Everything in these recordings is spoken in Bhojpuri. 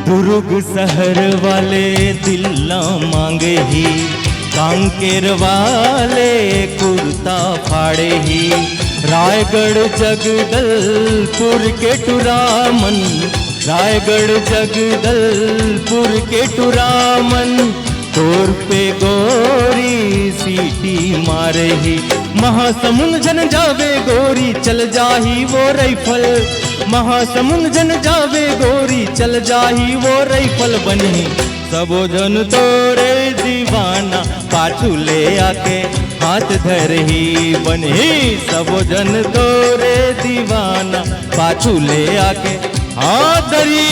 दुर्ग शहर वाले दिल ना मांगे ही, कांकेर वाले कुर्ता फाड़े ही। रायगढ़ जगदलपुर के टुरामन, रायगढ़ जगदलपुर के टुरामन, तोर पे गोरी सीटी मारे ही। महासमुंद जन जावे गोरी चल जाही वो राइफल, महासमुंद जन जावे गोरी चल जाही वो राइफल बनी। सबो जन तोरे दीवाना पाछू ले आके हाथ धर ही बनी। सबो जन तोरे दीवाना पाछू ले आके हाथ धरी।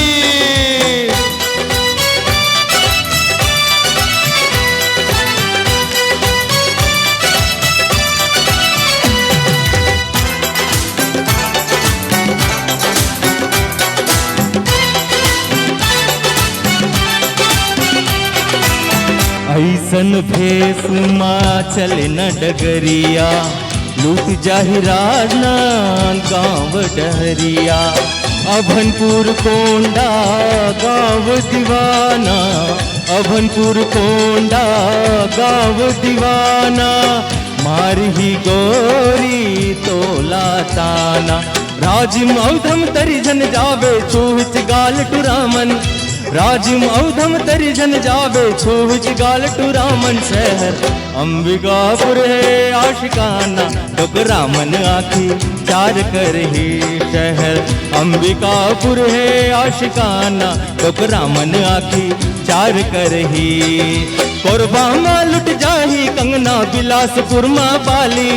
ऐसन भेष माँ चले न डगरिया, लूट जाहि राजना गाँव डहरिया। अभनपुर कोंडा गाँव दीवाना, अभनपुर कोंडा गाँव दीवाना, मारही गोरी तोला ताना। राजिम औधम तरी जन जावे छूच गाल टुरामन, राजिम औधम तरी जन जावे छूच गाल टुरामन। शहर अंबिकापुर है आशिकाना, टुकरामन आखी चार कर ही। शहर अंबिकापुर है आशिकाना, टुकरामन आखी चार कर ही। कोरबा मां लुट जाही कंगना बिलासपुर मां पाली,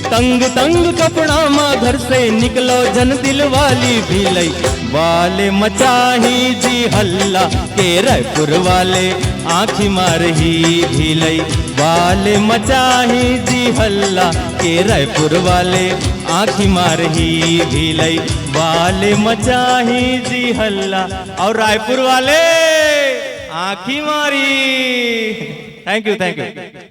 तंग तंग कपड़ा माँ घर से निकलो जन दिल वाली। भीलई वाले मचाही जी हल्ला के रायपुर वाले आँखी मार ही। भीलई वाले मचाही जी हल्ला के रायपुर वाले आँखी मार ही। भीलई वाले मचाही जी हल्ला और रायपुर वाले आँखी मारी। Thank you, thank you.